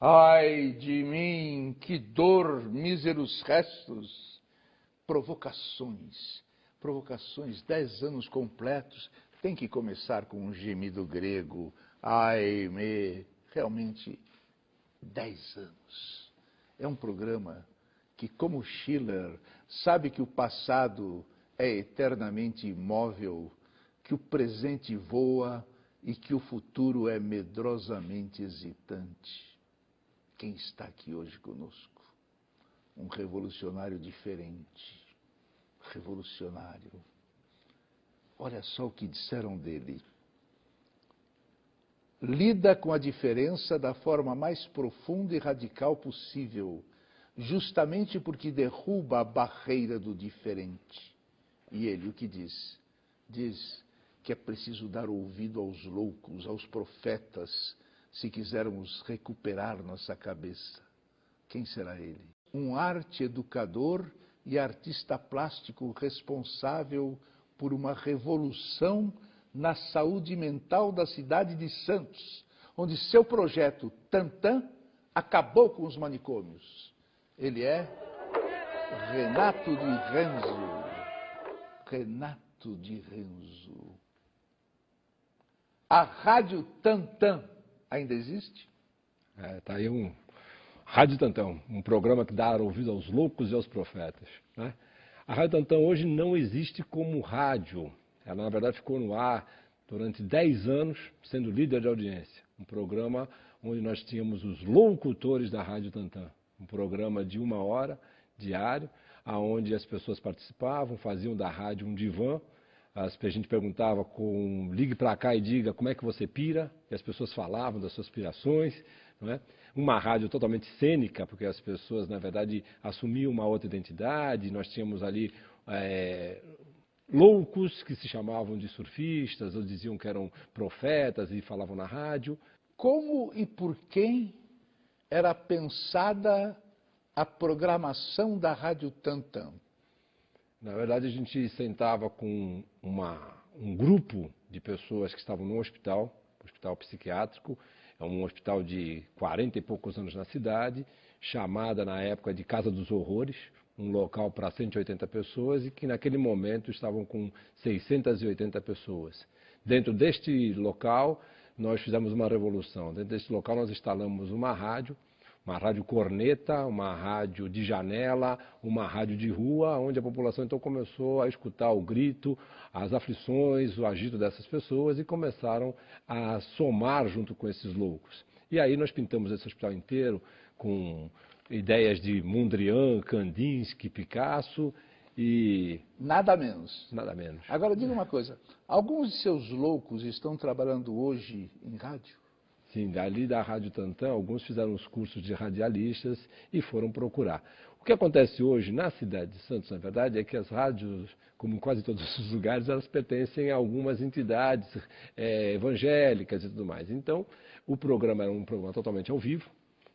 Ai de mim, que dor, míseros restos, provocações, 10 anos completos, tem que começar com um gemido grego, ai me, realmente, 10 anos. É um programa que, como Schiller, sabe que o passado é eternamente imóvel, que o presente voa e que o futuro é medrosamente hesitante. Quem está aqui hoje conosco? Um revolucionário diferente. Revolucionário. Olha só o que disseram dele. Lida com a diferença da forma mais profunda e radical possível, justamente porque derruba a barreira do diferente. E ele o que diz? Diz que é preciso dar ouvido aos loucos, aos profetas, se quisermos recuperar nossa cabeça. Quem será ele? Um arte-educador e artista plástico responsável por uma revolução na saúde mental da cidade de Santos, onde seu projeto Tantan acabou com os manicômios. Ele é Renato de Renzo. Renato de Renzo. A Rádio Tantan ainda existe? Tá aí um Rádio Tantan, um programa que dá ouvido aos loucos e aos profetas, né? A Rádio Tantan hoje não existe como rádio. Ela, na verdade, ficou no ar durante 10 anos, sendo líder de audiência. Um programa onde nós tínhamos os locutores da Rádio Tantan. Um programa de 1 hora, diário, onde as pessoas participavam, faziam da rádio um divã. A gente perguntava ligue para cá e diga como é que você pira, e as pessoas falavam das suas pirações, não é? Uma rádio totalmente cênica, porque as pessoas, na verdade, assumiam uma outra identidade. Nós tínhamos ali loucos que se chamavam de surfistas, ou diziam que eram profetas e falavam na rádio. Como e por quem era pensada a programação da Rádio Tantan? Na verdade, a gente sentava com um grupo de pessoas que estavam no hospital psiquiátrico, é um hospital de 40 e poucos anos na cidade, chamada na época de Casa dos Horrores, um local para 180 pessoas e que naquele momento estavam com 680 pessoas. Dentro deste local, nós fizemos uma revolução. Dentro deste local, nós instalamos uma rádio corneta, uma rádio de janela, uma rádio de rua, onde a população então começou a escutar o grito, as aflições, o agito dessas pessoas e começaram a somar junto com esses loucos. E aí nós pintamos esse hospital inteiro com ideias de Mondrian, Kandinsky, Picasso e... Nada menos. Nada menos. Agora, diga uma coisa, alguns de seus loucos estão trabalhando hoje em rádio? Sim, ali da Rádio Tantan, alguns fizeram os cursos de radialistas e foram procurar. O que acontece hoje na cidade de Santos, na verdade, é que as rádios, como em quase todos os lugares, elas pertencem a algumas entidades evangélicas e tudo mais. Então, o programa era um programa totalmente ao vivo,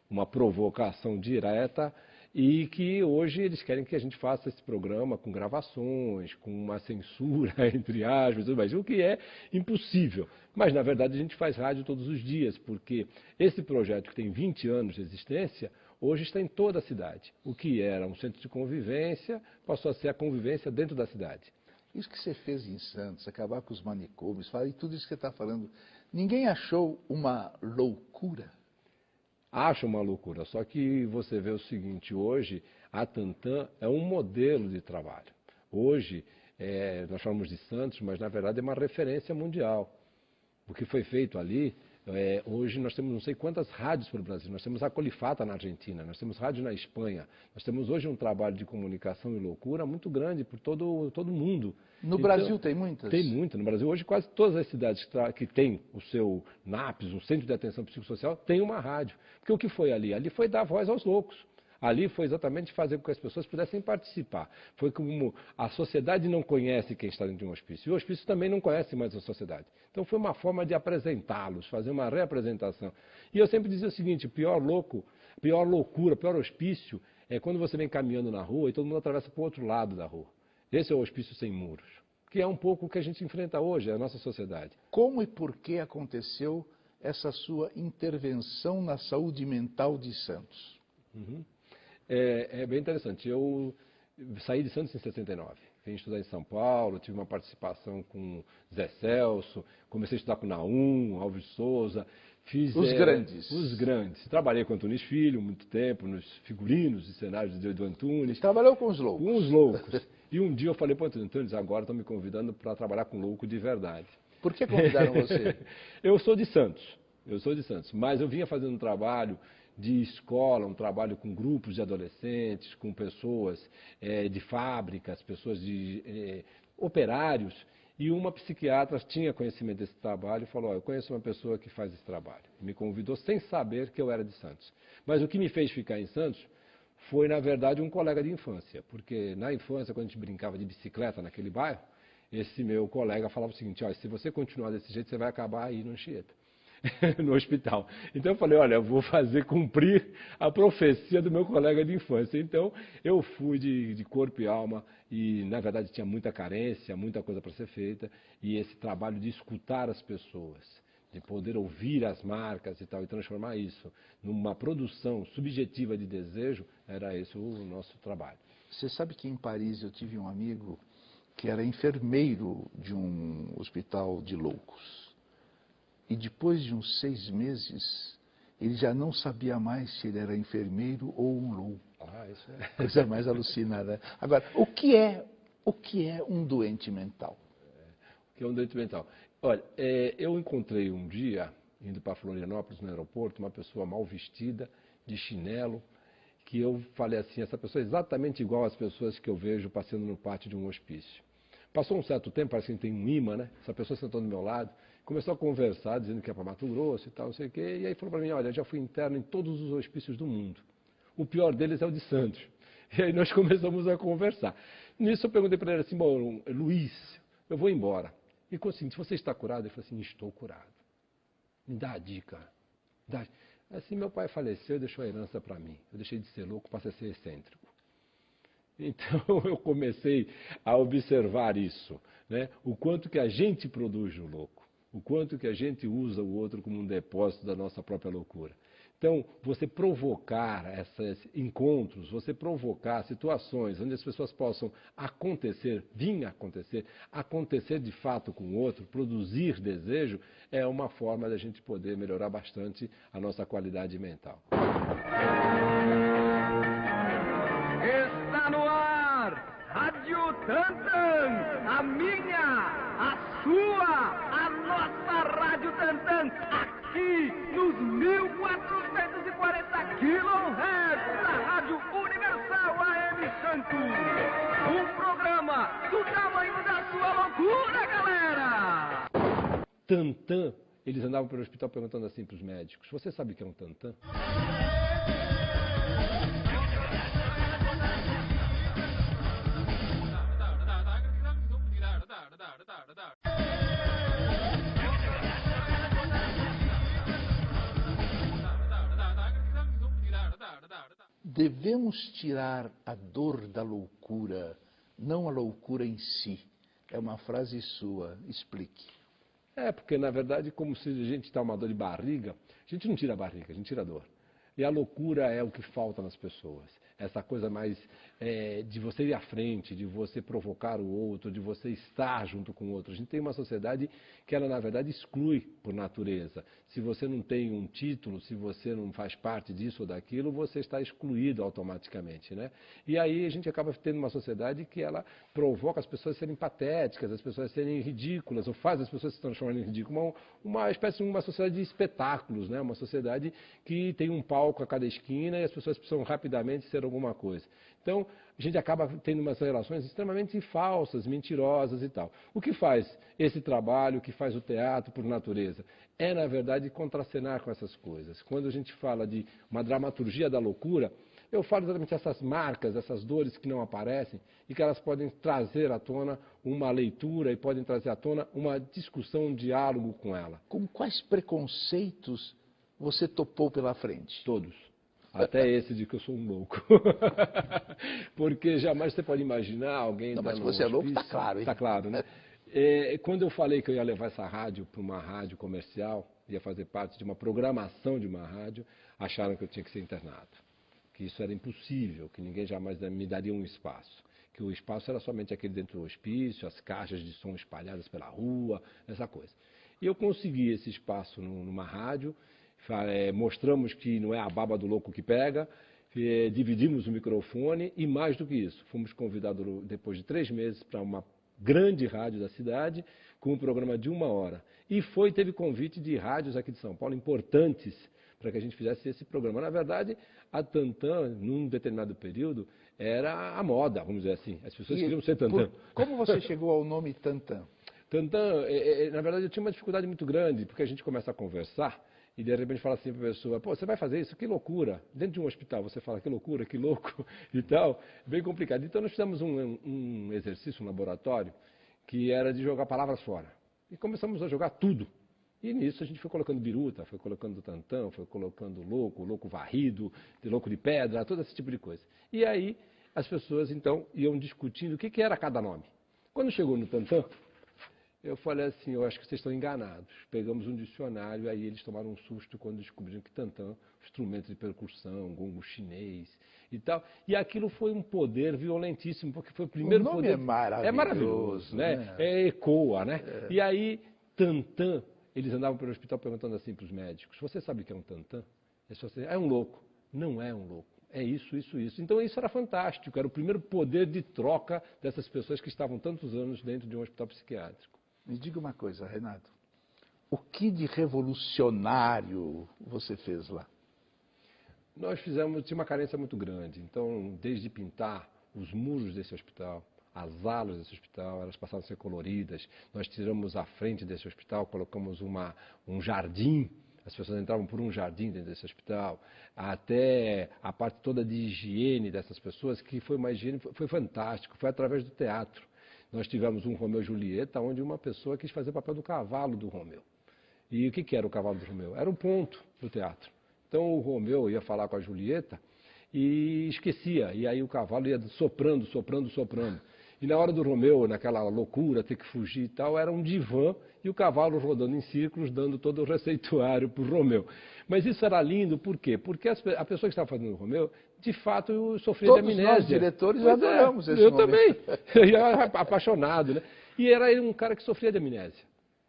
uma provocação direta, e que hoje eles querem que a gente faça esse programa com gravações, com uma censura, entre aspas, tudo mais, o que é impossível. Mas, na verdade, a gente faz rádio todos os dias, porque esse projeto que tem 20 anos de existência, hoje está em toda a cidade. O que era um centro de convivência, passou a ser a convivência dentro da cidade. Isso que você fez em Santos, acabar com os manicômios, e tudo isso que você está falando, ninguém achou uma loucura? Acha uma loucura, só que você vê o seguinte, hoje a Tantan é um modelo de trabalho. Hoje, nós falamos de Santos, mas na verdade é uma referência mundial. O que foi feito ali, hoje nós temos não sei quantas rádios pelo Brasil, nós temos a Colifata na Argentina, nós temos rádio na Espanha, nós temos hoje um trabalho de comunicação e loucura muito grande por todo o mundo. No Brasil tem muitas? Tem muito. No Brasil hoje quase todas as cidades que têm o seu NAPS, um Centro de Atenção Psicossocial, tem uma rádio. Porque o que foi ali? Ali foi dar voz aos loucos. Ali foi exatamente fazer com que as pessoas pudessem participar. Foi como a sociedade não conhece quem está dentro de um hospício, e o hospício também não conhece mais a sociedade. Então foi uma forma de apresentá-los, fazer uma reapresentação. E eu sempre dizia o seguinte, pior loucura, pior hospício é quando você vem caminhando na rua e todo mundo atravessa para o outro lado da rua. Esse é o hospício sem muros, que é um pouco o que a gente enfrenta hoje, a nossa sociedade. Como e por que aconteceu essa sua intervenção na saúde mental de Santos? Uhum. É bem interessante. Eu saí de Santos em 69. Vim estudar em São Paulo, tive uma participação com Zé Celso, comecei a estudar com Naum, Alves de Souza. Fiz, os grandes. Os grandes. Trabalhei com Antunes Filho muito tempo, nos figurinos e cenários de Antunes. Trabalhou com os loucos. Com os loucos. E um dia eu falei para o Antunes, agora estão me convidando para trabalhar com louco de verdade. Por que convidaram você? Eu sou de Santos, mas eu vinha fazendo um trabalho de escola, um trabalho com grupos de adolescentes, com pessoas de fábricas, pessoas de operários, e uma psiquiatra tinha conhecimento desse trabalho e falou, eu conheço uma pessoa que faz esse trabalho. Me convidou sem saber que eu era de Santos. Mas o que me fez ficar em Santos foi, na verdade, um colega de infância, porque na infância, quando a gente brincava de bicicleta naquele bairro, esse meu colega falava o seguinte, olha, se você continuar desse jeito, você vai acabar aí no Anchieta. No hospital. Então eu falei, olha, eu vou fazer cumprir a profecia do meu colega de infância. Então eu fui de corpo e alma e, na verdade, tinha muita carência, muita coisa para ser feita. E esse trabalho de escutar as pessoas, de poder ouvir as marcas e tal, e transformar isso numa produção subjetiva de desejo, era esse o nosso trabalho. Você sabe que em Paris eu tive um amigo que era enfermeiro de um hospital de loucos. E depois de uns 6 meses, ele já não sabia mais se ele era enfermeiro ou um louco. Isso é... Coisa mais alucinada. Agora, o que é um doente mental? O que é um doente mental? Olha, eu encontrei um dia, indo para Florianópolis, no aeroporto, uma pessoa mal vestida, de chinelo, que eu falei assim, essa pessoa é exatamente igual às pessoas que eu vejo passando no pátio de um hospício. Passou um certo tempo, parece que tem um imã, né? Essa pessoa sentou do meu lado, começou a conversar, dizendo que ia para Mato Grosso e tal, não sei o quê, e aí falou para mim, olha, eu já fui interno em todos os hospícios do mundo. O pior deles é o de Santos. E aí nós começamos a conversar. Nisso eu perguntei para ele assim, bom, Luiz, eu vou embora. E falou assim, você está curado? Ele falou assim, estou curado. Me dá a dica. Assim, meu pai faleceu e deixou a herança para mim. Eu deixei de ser louco, passei a ser excêntrico. Então eu comecei a observar isso, né? O quanto que a gente produz o louco, o quanto que a gente usa o outro como um depósito da nossa própria loucura. Então, você provocar esses encontros, você provocar situações onde as pessoas possam acontecer de fato com o outro, produzir desejo, é uma forma da gente poder melhorar bastante a nossa qualidade mental. Está no ar, Rádio Tantan, a minha, a sua, a nossa Rádio Tantan, aqui nos 1440 kHz da Rádio Universal AM Santos. Um programa do tamanho da sua loucura, galera! Tantan, eles andavam pelo hospital perguntando assim para os médicos, você sabe o que é um tantã? Devemos tirar a dor da loucura, não a loucura em si. É uma frase sua, explique. Porque na verdade, como se a gente está uma dor de barriga, a gente não tira a barriga, a gente tira a dor. E a loucura é o que falta nas pessoas. Essa coisa mais de você ir à frente, de você provocar o outro, de você estar junto com o outro. A gente tem uma sociedade que ela, na verdade, exclui por natureza. Se você não tem um título, se você não faz parte disso ou daquilo, você está excluído automaticamente, né? E aí a gente acaba tendo uma sociedade que ela provoca as pessoas a serem patéticas, as pessoas a serem ridículas, ou faz as pessoas se transformarem em ridículas. Uma espécie de uma sociedade de espetáculos, né? Uma sociedade que tem um palco a cada esquina e as pessoas precisam rapidamente ser alguma coisa. Então, a gente acaba tendo umas relações extremamente falsas, mentirosas e tal. O que faz esse trabalho, o que faz o teatro por natureza? É, na verdade, contracenar com essas coisas. Quando a gente fala de uma dramaturgia da loucura, eu falo exatamente essas marcas, essas dores que não aparecem e que elas podem trazer à tona uma leitura e podem trazer à tona uma discussão, um diálogo com ela. Com quais preconceitos você topou pela frente? Todos. Até esse de que eu sou um louco. Porque jamais você pode imaginar alguém... Não, mas você é louco, está claro, hein? Está claro, né? Quando eu falei que eu ia levar essa rádio para uma rádio comercial, ia fazer parte de uma programação de uma rádio, acharam que eu tinha que ser internado, que isso era impossível, que ninguém jamais me daria um espaço, que o espaço era somente aquele dentro do hospício, as caixas de som espalhadas pela rua, essa coisa. E eu consegui esse espaço numa rádio, mostramos que não é a baba do louco que pega, dividimos o microfone e, mais do que isso, fomos convidados depois de 3 meses para uma grande rádio da cidade, com um programa de 1 hora. E teve convite de rádios aqui de São Paulo, importantes, para que a gente fizesse esse programa. Na verdade, a Tantã, num determinado período, era a moda, vamos dizer assim. As pessoas queriam ser Tantã. Como você chegou ao nome Tantã? Tantã, na verdade, eu tinha uma dificuldade muito grande, porque a gente começa a conversar e de repente fala assim para a pessoa, pô, você vai fazer isso? Que loucura. Dentro de um hospital você fala, que loucura, que louco e tal. Bem complicado. Então nós fizemos um exercício, um laboratório, que era de jogar palavras fora. E começamos a jogar tudo. E nisso a gente foi colocando biruta, foi colocando tantã, foi colocando louco varrido, louco de pedra, todo esse tipo de coisa. E aí as pessoas então iam discutindo o que era cada nome. Quando chegou no tantã, eu falei assim, eu acho que vocês estão enganados. Pegamos um dicionário, aí eles tomaram um susto quando descobriram que tantã, instrumento de percussão, gongo chinês e tal. E aquilo foi um poder violentíssimo, porque foi o primeiro o nome poder... É maravilhoso, né? Ecoa, né? E aí, tantã, eles andavam pelo hospital perguntando assim para os médicos, você sabe o que é um tantã? É um louco. Não é um louco. É isso, isso, isso. Então isso era fantástico, era o primeiro poder de troca dessas pessoas que estavam tantos anos dentro de um hospital psiquiátrico. Me diga uma coisa, Renato. O que de revolucionário você fez lá? Nós tinha uma carência muito grande. Então, desde pintar os muros desse hospital, as alas desse hospital, elas passaram a ser coloridas. Nós tiramos a frente desse hospital, colocamos um jardim. As pessoas entravam por um jardim dentro desse hospital. Até a parte toda de higiene dessas pessoas, que foi uma higiene, foi fantástico. Foi através do teatro. Nós tivemos um Romeu e Julieta, onde uma pessoa quis fazer o papel do cavalo do Romeu. E o que era o cavalo do Romeu? Era um ponto do teatro. Então o Romeu ia falar com a Julieta e esquecia. E aí o cavalo ia soprando, soprando, soprando. E na hora do Romeu, naquela loucura, ter que fugir e tal, era um divã e o cavalo rodando em círculos, dando todo o receituário para o Romeu. Mas isso era lindo, por quê? Porque a pessoa que estava fazendo o Romeu, de fato, sofria de amnésia. Todos nós, diretores, adoramos esse eu momento. também. Eu era apaixonado, né? E era um cara que sofria de amnésia.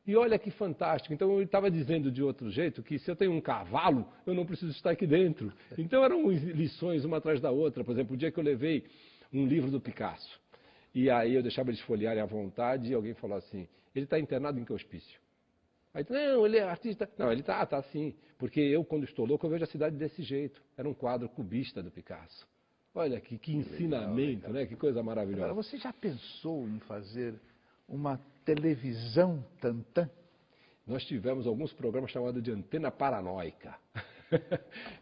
E olha que fantástico. Então, ele estava dizendo de outro jeito que se eu tenho um cavalo, eu não preciso estar aqui dentro. Então, eram lições uma atrás da outra. Por exemplo, o dia que eu levei um livro do Picasso, e aí eu deixava eles folhearem à vontade, e alguém falou assim, ele está internado em que hospício? Aí, não, ele é artista. Não, ele está sim. Porque eu, quando estou louco, eu vejo a cidade desse jeito. Era um quadro cubista do Picasso. Olha que ensinamento, legal. Né? Que coisa maravilhosa. Agora, você já pensou em fazer uma televisão tantã? Nós tivemos alguns programas chamados de Antena Paranoica.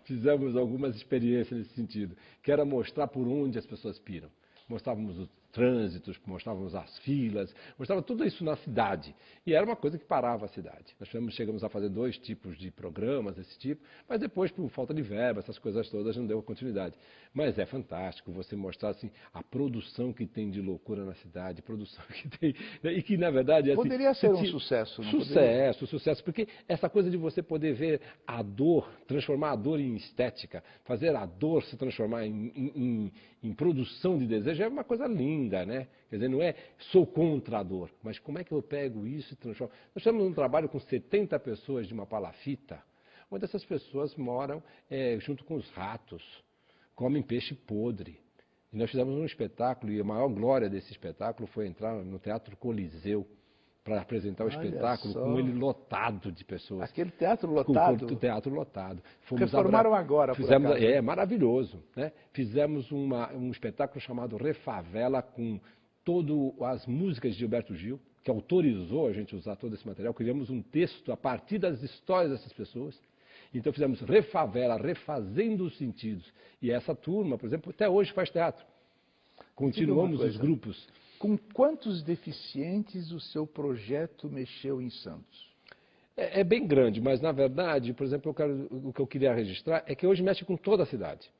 Fizemos algumas experiências nesse sentido, que era mostrar por onde as pessoas piram. Mostrávamos os trânsitos, mostrávamos as filas, mostrava tudo isso na cidade. E era uma coisa que parava a cidade. Nós chegamos a fazer 2 tipos de programas desse tipo, mas depois, por falta de verba, essas coisas todas, não deu continuidade. Mas é fantástico você mostrar assim, a produção que tem de loucura na cidade, produção que tem, e que na verdade... Assim, poderia ser um sucesso, não Sucesso, porque essa coisa de você poder ver a dor, transformar a dor em estética, fazer a dor se transformar em produção de desejo, é uma coisa linda, né? Quer dizer, não é sou contra a dor, mas como é que eu pego isso e transformo? Nós temos um trabalho com 70 pessoas de uma palafita, onde essas pessoas moram junto com os ratos, comem peixe podre. E nós fizemos um espetáculo, e a maior glória desse espetáculo foi entrar no Teatro Coliseu para apresentar o espetáculo com ele lotado de pessoas. Aquele teatro lotado? Com o teatro lotado. Reformaram agora, por acaso. É maravilhoso. Né? Fizemos um espetáculo chamado Refavela, com todas as músicas de Gilberto Gil, que autorizou a gente usar todo esse material. Criamos um texto a partir das histórias dessas pessoas. Então fizemos Refavela, refazendo os sentidos. E essa turma, por exemplo, até hoje faz teatro. Continuamos os grupos. Com quantos deficientes o seu projeto mexeu em Santos? É bem grande, mas na verdade, por exemplo, o que eu queria registrar é que hoje mexe com toda a cidade.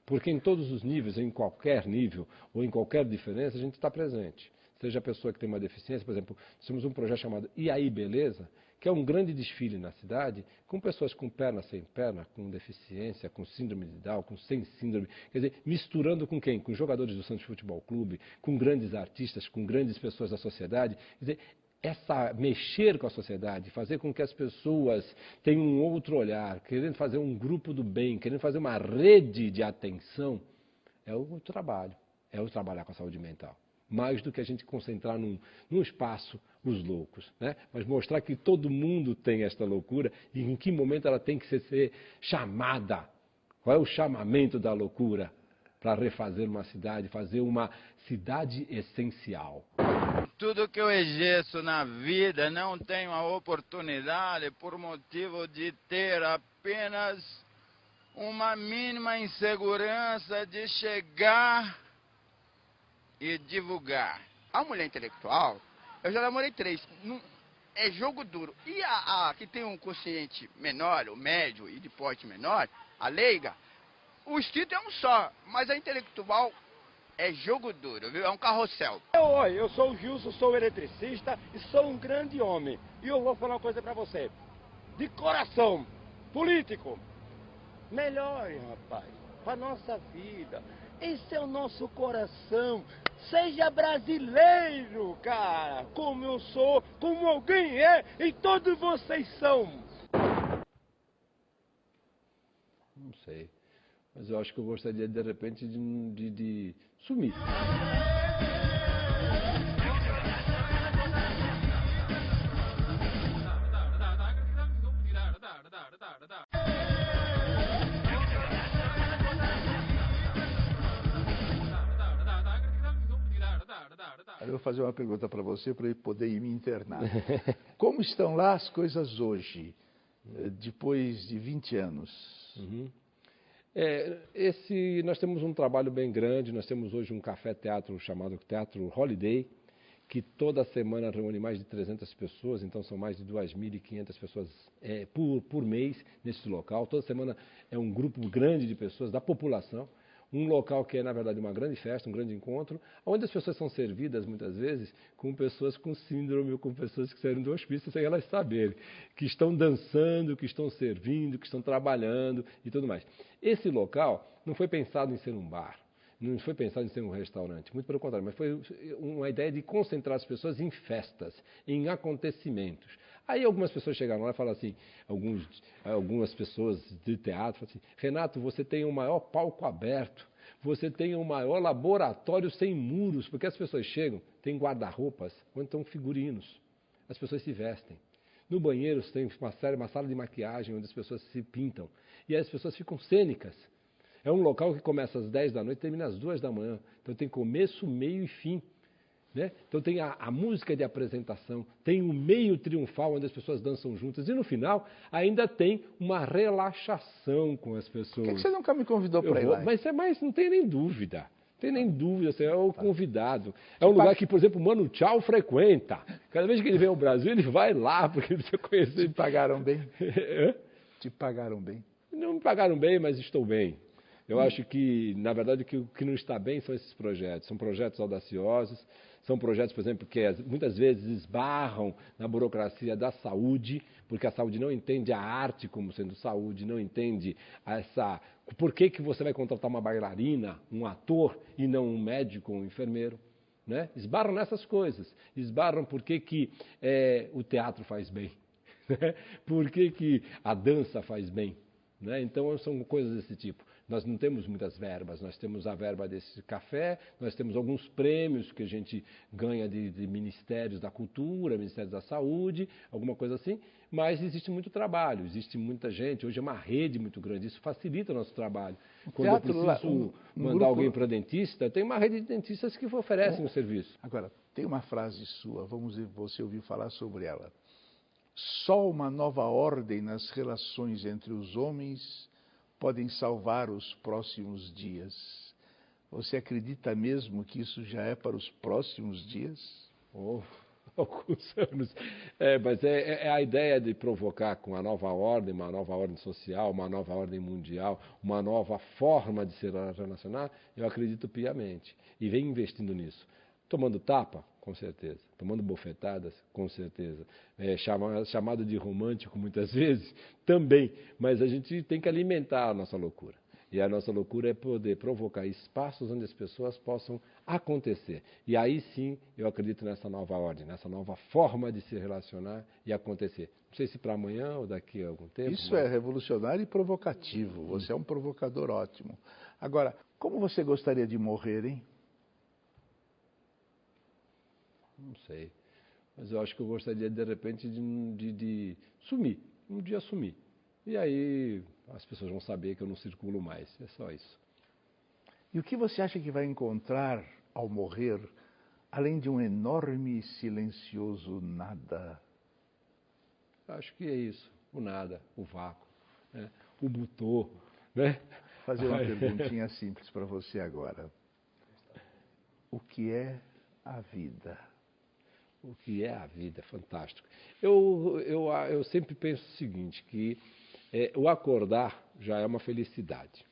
Porque em todos os níveis, em qualquer nível ou em qualquer diferença, a gente está presente. seja a pessoa que tem uma deficiência. Por exemplo, nós temos um projeto chamado E aí Beleza, que é um grande desfile na cidade, com pessoas com perna, sem perna, com deficiência, com síndrome de Down, com sem síndrome, quer dizer, misturando com quem? Com jogadores do Santos Futebol Clube, com grandes artistas, com grandes pessoas da sociedade, quer dizer, mexer com a sociedade, fazer com que as pessoas tenham um outro olhar, querendo fazer um grupo do bem, querendo fazer uma rede de atenção, é o trabalhar com a saúde mental. Mais do que a gente concentrar num espaço os loucos, né? Mas mostrar que todo mundo tem esta loucura e em que momento ela tem que ser chamada. Qual é o chamamento da loucura para refazer uma cidade, fazer uma cidade essencial? Tudo que eu exerço na vida não tenho a oportunidade por motivo de ter apenas uma mínima insegurança de chegar e divulgar. A mulher intelectual, eu já namorei 3. É jogo duro. E a que tem um consciente menor, o médio e de porte menor, a leiga, o instinto é um só, mas a intelectual é jogo duro, viu? É um carrossel. Eu sou o Gilson, sou eletricista e sou um grande homem. E eu vou falar uma coisa pra você. De coração, político, melhore, rapaz, pra nossa vida. Esse é o nosso coração. Seja brasileiro, cara, como eu sou, como alguém é e todos vocês são. Não sei, mas eu acho que eu gostaria de repente de sumir. Eu vou fazer uma pergunta para você para eu poder ir me internar. Como estão lá as coisas hoje, depois de 20 anos? Uhum. Nós temos um trabalho bem grande, nós temos hoje um café-teatro chamado Teatro Holiday, que toda semana reúne mais de 300 pessoas, então são mais de 2.500 pessoas por mês nesse local. Toda semana é um grupo grande de pessoas da população. Um local que é, na verdade, uma grande festa, um grande encontro, onde as pessoas são servidas, muitas vezes, com pessoas com síndrome ou com pessoas que saíram do hospício sem elas saberem, que estão dançando, que estão servindo, que estão trabalhando e tudo mais. Esse local não foi pensado em ser um bar, não foi pensado em ser um restaurante, muito pelo contrário, mas foi uma ideia de concentrar as pessoas em festas, em acontecimentos. Aí algumas pessoas chegaram lá e falaram assim, algumas pessoas de teatro, falaram assim, Renato, você tem o maior palco aberto, você tem o maior laboratório sem muros, porque as pessoas chegam, tem guarda-roupas, ou então figurinos, as pessoas se vestem. No banheiro tem uma sala de maquiagem onde as pessoas se pintam, e aí as pessoas ficam cênicas. É um local que começa às 10 da noite e termina às 2 da manhã, então tem começo, meio e fim. Né? Então tem a música de apresentação, tem o meio triunfal onde as pessoas dançam juntas e no final ainda tem uma relaxação com as pessoas. Por que você nunca me convidou para ir lá? Mas não tem nem dúvida. Você é o convidado. É um lugar que, por exemplo, o Mano Tchau frequenta. Cada vez que ele vem ao Brasil, ele vai lá porque ele precisa conhecer. Te pagaram bem? Te pagaram bem? Não me pagaram bem, mas estou bem. Eu acho que, na verdade, o que não está bem são esses projetos. São projetos audaciosos, são projetos, por exemplo, que muitas vezes esbarram na burocracia da saúde, porque a saúde não entende a arte como sendo saúde, não entende por que você vai contratar uma bailarina, um ator, e não um médico ou um enfermeiro. Né? Esbarram nessas coisas. Esbarram por que o teatro faz bem. Né? Por que a dança faz bem. Né? Então, são coisas desse tipo. Nós não temos muitas verbas, nós temos a verba desse café, nós temos alguns prêmios que a gente ganha de ministérios da cultura, ministérios da saúde, alguma coisa assim, mas existe muito trabalho, existe muita gente, hoje é uma rede muito grande, isso facilita o nosso trabalho. Quando eu preciso mandar alguém para dentista, tem uma rede de dentistas que oferecem o serviço. Agora, tem uma frase sua, você ouviu falar sobre ela. Só uma nova ordem nas relações entre os homens podem salvar os próximos dias. Você acredita mesmo que isso já é para os próximos dias? Alguns anos. Mas é a ideia de provocar com a nova ordem, uma nova ordem social, uma nova ordem mundial, uma nova forma de se relacionar, eu acredito piamente. E venho investindo nisso. Tomando tapa? Com certeza. Tomando bofetadas? Com certeza. Chamado de romântico muitas vezes? Também. Mas a gente tem que alimentar a nossa loucura. E a nossa loucura é poder provocar espaços onde as pessoas possam acontecer. E aí sim eu acredito nessa nova ordem, nessa nova forma de se relacionar e acontecer. Não sei se para amanhã ou daqui a algum tempo. Isso é revolucionário e provocativo. Você é um provocador ótimo. Agora, como você gostaria de morrer, hein? Não sei. Mas eu acho que eu gostaria, de repente, de sumir. Um dia sumir. E aí as pessoas vão saber que eu não circulo mais. É só isso. E o que você acha que vai encontrar ao morrer, além de um enorme e silencioso nada? Acho que é isso. O nada, o vácuo, né? O butô, né? Vou fazer uma perguntinha simples para você agora. O que é a vida? O que é a vida? Fantástico. Eu sempre penso o seguinte, que o acordar já é uma felicidade.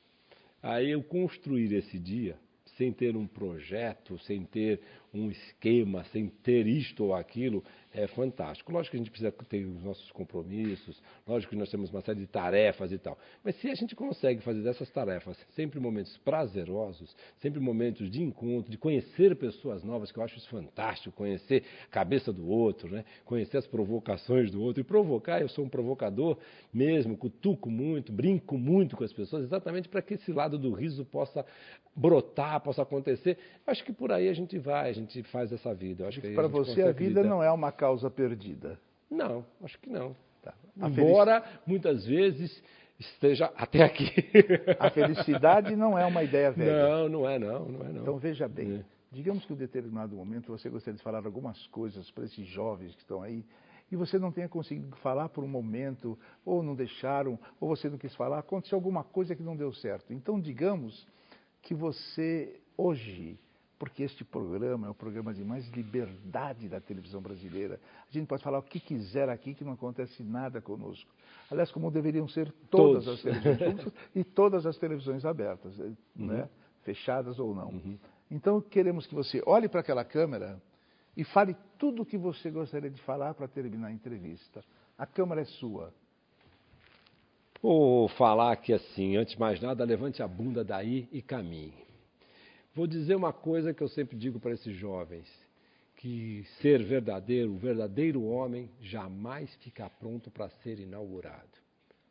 Aí eu construir esse dia, sem ter um projeto, sem ter um esquema, sem ter isto ou aquilo, é fantástico. Lógico que a gente precisa ter os nossos compromissos, lógico que nós temos uma série de tarefas e tal. Mas se a gente consegue fazer dessas tarefas sempre momentos prazerosos, sempre momentos de encontro, de conhecer pessoas novas, que eu acho isso fantástico, conhecer a cabeça do outro, né? Conhecer as provocações do outro. E provocar, eu sou um provocador mesmo, cutuco muito, brinco muito com as pessoas, exatamente para que esse lado do riso possa brotar, possa acontecer. Acho que por aí a gente vai, a gente faz essa vida. Para você a vida não é uma causa perdida? Não, acho que não. Tá. Embora muitas vezes esteja até aqui. A felicidade não é uma ideia velha? Não é não. Então veja bem, digamos que em um determinado momento você gostaria de falar algumas coisas para esses jovens que estão aí, e você não tenha conseguido falar por um momento, ou não deixaram, ou você não quis falar, aconteceu alguma coisa que não deu certo. Então digamos que você hoje, porque este programa é o programa de mais liberdade da televisão brasileira, a gente pode falar o que quiser aqui, que não acontece nada conosco. Aliás, como deveriam ser todas as televisões públicas e todas as televisões abertas, né? Fechadas ou não. Então queremos que você olhe para aquela câmera e fale tudo o que você gostaria de falar para terminar a entrevista. A câmera é sua. Vou falar aqui assim, antes de mais nada, levante a bunda daí e caminhe. Vou dizer uma coisa que eu sempre digo para esses jovens, que ser verdadeiro, o verdadeiro homem, jamais fica pronto para ser inaugurado.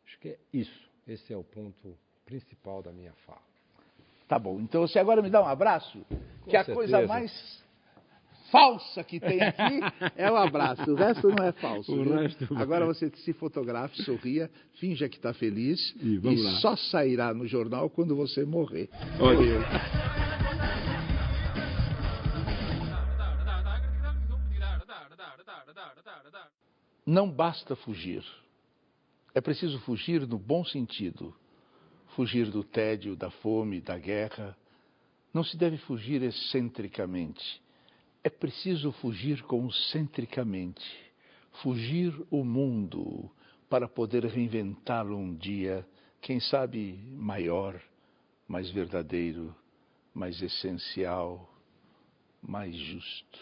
Acho que é isso, esse é o ponto principal da minha fala. Tá bom, então você agora me dá um abraço, que a coisa mais falsa que tem aqui é o abraço, o resto não é falso. Agora você se fotografe, sorria, finja que está feliz e só sairá no jornal quando você morrer. Olha. Não basta fugir. É preciso fugir no bom sentido. Fugir do tédio, da fome, da guerra. Não se deve fugir excentricamente. É preciso fugir concentricamente. Fugir o mundo para poder reinventá-lo um dia, quem sabe maior, mais verdadeiro, mais essencial, mais justo.